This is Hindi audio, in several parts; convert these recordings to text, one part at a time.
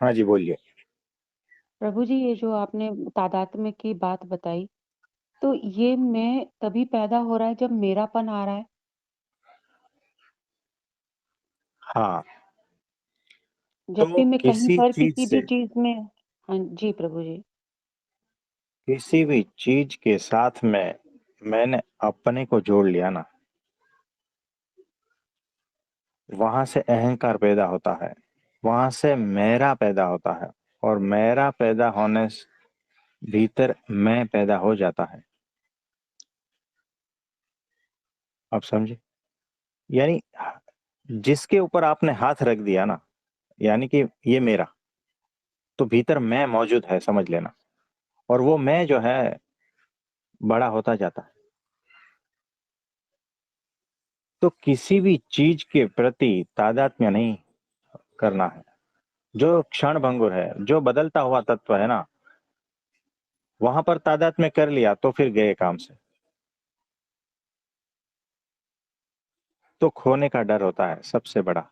हाँ जी, बोलिए। प्रभु जी, ये जो आपने तादात्म्य की बात बताई, तो ये मैं तभी पैदा हो रहा है जब मेरापन आ रहा है? हाँ, जब तो भी मैं कहीं किसी पर चीज़ किसी भी से चीज़ में हाँ जी, प्रभु जी। किसी भी चीज़ के साथ में मैंने अपने को जोड़ लिया ना, वहाँ से अहंकार पैदा होता है, वहाँ से मेरा पैदा होता है और मेरा पैदा होने स भीतर मैं पैदा हो जाता है। आप समझे? यानी जिसके ऊपर आपने हाथ रख दिया ना, यानी कि ये मेरा, तो भीतर मैं मौजूद है समझ लेना और वो मैं जो है बड़ा होता जाता है। तो किसी भी चीज़ के प्रति तादात्म्य नहीं करना है। जो क्षण भंगुर है, जो बदलता हुआ तत्व है ना, वहाँ पर तादात्म्य कर लिया तो फिर गए काम से। तो खोने का डर होता है सबसे बड़ा।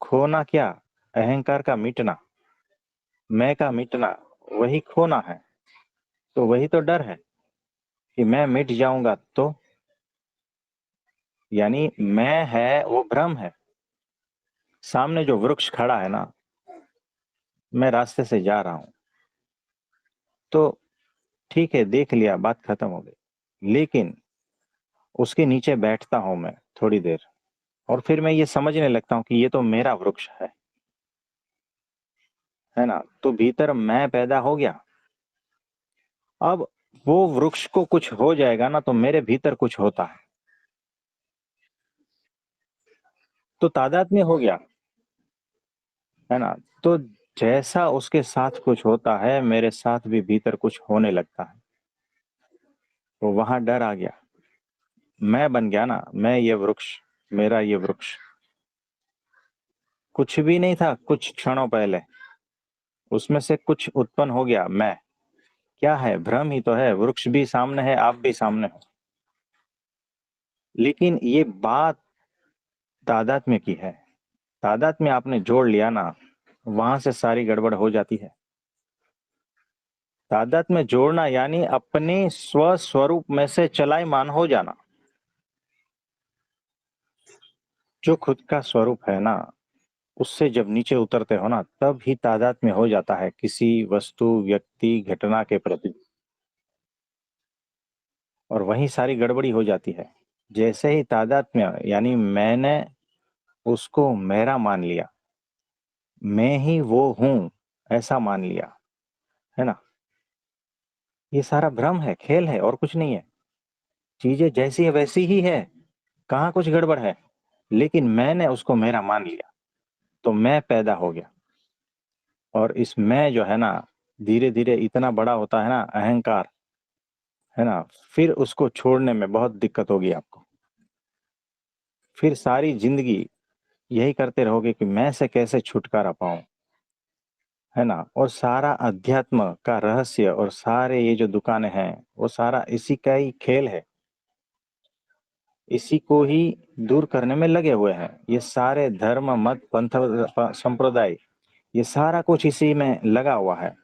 खोना क्या? अहंकार का मिटना, मैं का मिटना, वही खोना है। तो वही तो डर है कि मैं मिट जाऊँगा तो? यानी मैं है वो भ्रम है। सामने जो वृक्ष खड़ा है ना, मैं रास्ते से जा रहा हूँ, तो ठीक है देख लिया, बात खत्म हो गई। लेकिन उसके नीचे बैठता हूँ मैं थोड़ी देर और फिर मैं ये समझने लगता हूँ कि ये तो मेरा वृक्ष है ना? तो भीतर मैं पैदा हो गया। अब वो वृक्ष को कुछ हो जाएगा ना तो मेरे भीतर कुछ होता तो तादात्म्य हो गया, है ना? तो जैसा उसके साथ कुछ होता है, मेरे साथ भी भीतर कुछ होने लगता है। तो वहां डर आ गया, मैं बन गया ना, मैं ये वृक्ष, मेरा ये वृक्ष कुछ भी नहीं था कुछ क्षणों पहले, उसमें से कुछ उत्पन्न हो गया। मैं क्या है? भ्रम ही तो है। वृक्ष भी सामने है, आप भी सामने हो, लेकिन ये बात तादात्म्य की है। तादात्म्य आपने जोड़ लिया ना, वहां से सारी गड़बड़ हो जाती है। तादात्म्य जोड़ना यानी अपने स्व स्वरूप में से चलायमान हो जाना। जो खुद का स्वरूप है ना, उससे जब नीचे उतरते हो ना, तब ही तादात्म्य हो जाता है किसी वस्तु, व्यक्ति, घटना के प्रति, और वहीं सारी गड़बड़ी हो जाती है। जैसे ही तादात्म्य यानी मैंने उसको मेरा मान लिया, मैं ही वो हूं ऐसा मान लिया, है ना? ये सारा भ्रम है, खेल है और कुछ नहीं है। चीजें जैसी है वैसी ही है, कहाँ कुछ गड़बड़ है, लेकिन मैंने उसको मेरा मान लिया तो मैं पैदा हो गया। और इस मैं जो है ना, धीरे धीरे इतना बड़ा होता है ना, अहंकार, है ना? फिर उसको छोड़ने में बहुत दिक्कत होगी आपको। फिर सारी जिंदगी यही करते रहोगे कि मैं से कैसे छुटकारा पाऊं, है ना? और सारा अध्यात्म का रहस्य और सारे ये जो दुकानें हैं, वो सारा इसी का ही खेल है। इसी को ही दूर करने में लगे हुए हैं ये सारे धर्म, मत, पंथ, संप्रदाय, ये सारा कुछ इसी में लगा हुआ है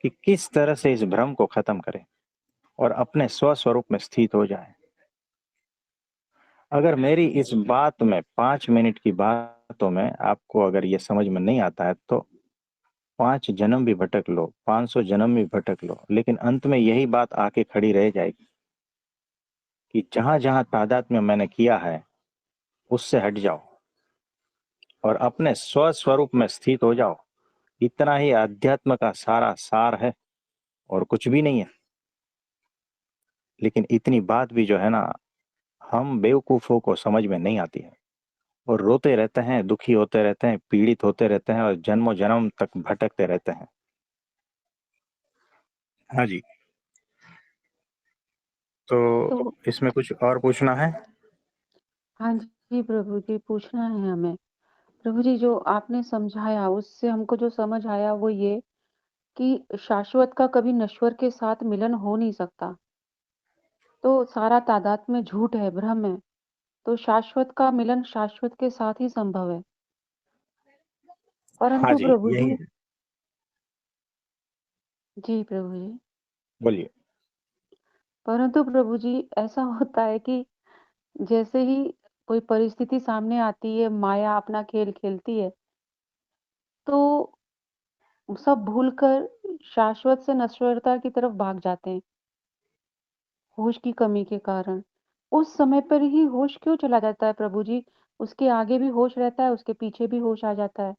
कि किस तरह से इस भ्रम को खत्म करें और अपने स्व स्वरूप में स्थित हो जाए। अगर मेरी इस बात में 5 मिनट की बातों में आपको अगर ये समझ में नहीं आता है तो 5 जन्म भी भटक लो, 500 जन्म भी भटक लो, लेकिन अंत में यही बात आके खड़ी रह जाएगी कि जहां जहां तादात्म्य मैंने किया है उससे हट जाओ और अपने स्व स्वरूप में स्थित हो जाओ। इतना ही अध्यात्म का सारा सार है और कुछ भी नहीं है। लेकिन इतनी बात भी जो है ना, हम बेवकूफों को समझ में नहीं आती है और रोते रहते हैं, दुखी होते रहते हैं, पीड़ित होते रहते हैं और जन्मों जन्म तक भटकते रहते हैं। हाँ जी। तो तो इसमें कुछ और पूछना है? हाँ जी, प्रभु जी, पूछना है हमें। प्रभु जी, जो आपने समझाया उससे हमको जो समझ आया वो ये कि शाश्वत का कभी नश्वर के साथ मिलन हो नहीं सकता। तो सारा तादात्म्य झूठ है, भ्रम है। तो शाश्वत का मिलन शाश्वत के साथ ही संभव है। हाँ परंतु जी, प्रभु यही जी है। जी, प्रभु जी। बोलिए। परंतु प्रभु जी ऐसा होता है कि जैसे ही कोई परिस्थिति सामने आती है, माया अपना खेल खेलती है, तो सब भूलकर शाश्वत से नश्वरता की तरफ भाग जाते हैं, होश की कमी के कारण। उस समय पर ही होश क्यों चला जाता है प्रभु जी? उसके आगे भी होश रहता है, उसके पीछे भी होश आ जाता है।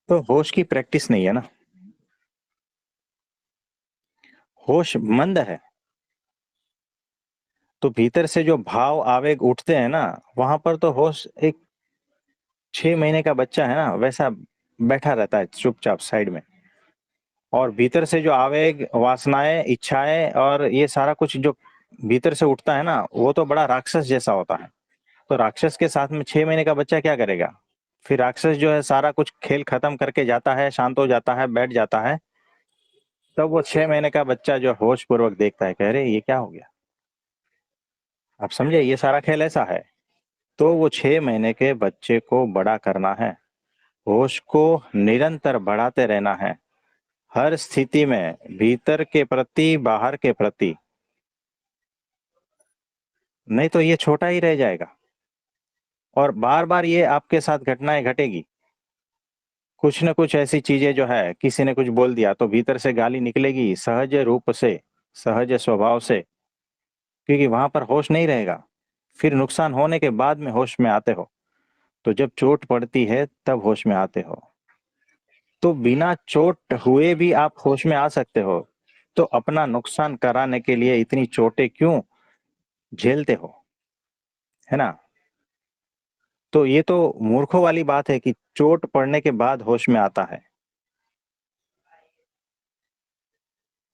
तो होश की प्रैक्टिस नहीं है ना, होश मंद है। तो भीतर से जो भाव आवेग उठते हैं ना, वहां पर तो होश एक 6 महीने का बच्चा है ना, वैसा बैठा रहता है चुपचाप साइड में। और भीतर से जो आवेग, वासनाएं, इच्छाएं और ये सारा कुछ जो भीतर से उठता है ना, वो तो बड़ा राक्षस जैसा होता है। तो राक्षस के साथ में 6 महीने का बच्चा क्या करेगा? फिर राक्षस जो है सारा कुछ खेल खत्म करके जाता है, शांत हो जाता है, बैठ जाता है। तब वो 6 महीने का बच्चा जो होश पूर्वक देखता है, कह रहे ये क्या हो गया। आप समझे, ये सारा खेल ऐसा है। तो वो 6 महीने के बच्चे को बड़ा करना है, होश को निरंतर बढ़ाते रहना है, हर स्थिति में, भीतर के प्रति, बाहर के प्रति। नहीं तो ये छोटा ही रह जाएगा और बार बार ये आपके साथ घटनाएं घटेगी। कुछ न कुछ ऐसी चीजें जो है, किसी ने कुछ बोल दिया तो भीतर से गाली निकलेगी, सहज रूप से, सहज स्वभाव से, क्योंकि वहां पर होश नहीं रहेगा। फिर नुकसान होने के बाद में होश में आते हो। तो जब चोट पड़ती है तब होश में आते हो। तो बिना चोट हुए भी आप होश में आ सकते हो। तो अपना नुकसान कराने के लिए इतनी चोटें क्यों झेलते हो, है ना? तो ये तो मूर्खों वाली बात है कि चोट पड़ने के बाद होश में आता है।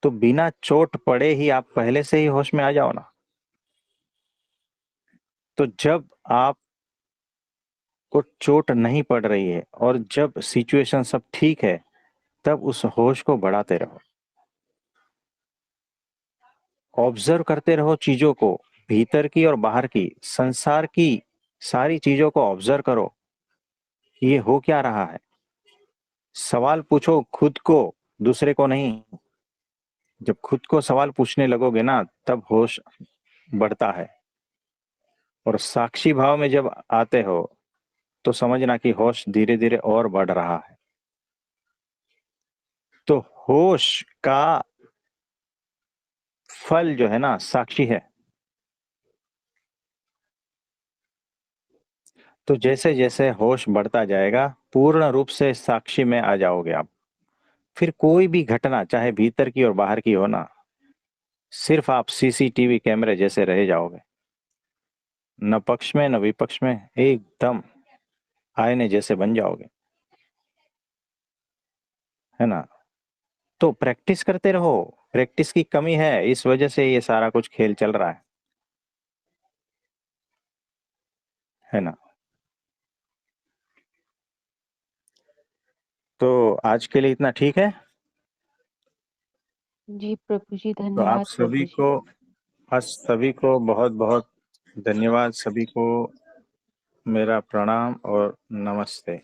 तो बिना चोट पड़े ही आप पहले से ही होश में आ जाओ ना। तो जब आप को चोट नहीं पड़ रही है और जब सिचुएशन सब ठीक है, तब उस होश को बढ़ाते रहो। ऑब्जर्व करते रहो चीजों को, भीतर की और बाहर की, संसार की सारी चीजों को ऑब्जर्व करो कि ये हो क्या रहा है। सवाल पूछो खुद को, दूसरे को नहीं। जब खुद को सवाल पूछने लगोगे ना, तब होश बढ़ता है। और साक्षी भाव में जब आते हो, तो समझना कि होश धीरे धीरे और बढ़ रहा है। तो होश का फल जो है ना, साक्षी है। तो जैसे जैसे होश बढ़ता जाएगा, पूर्ण रूप से साक्षी में आ जाओगे आप। फिर कोई भी घटना, चाहे भीतर की और बाहर की हो ना, सिर्फ आप सीसीटीवी कैमरे जैसे रह जाओगे। न पक्ष में न विपक्ष में, एकदम आईने जैसे बन जाओगे, है ना? तो प्रैक्टिस करते रहो। प्रैक्टिस की कमी है, इस वजह से ये सारा कुछ खेल चल रहा है ना? तो आज के लिए इतना ठीक है। जी प्रभु जी, तो आप धन्यवाद सभी प्रभु जी। को, आज सभी को बहुत बहुत धन्यवाद। सभी को मेरा प्रणाम और नमस्ते।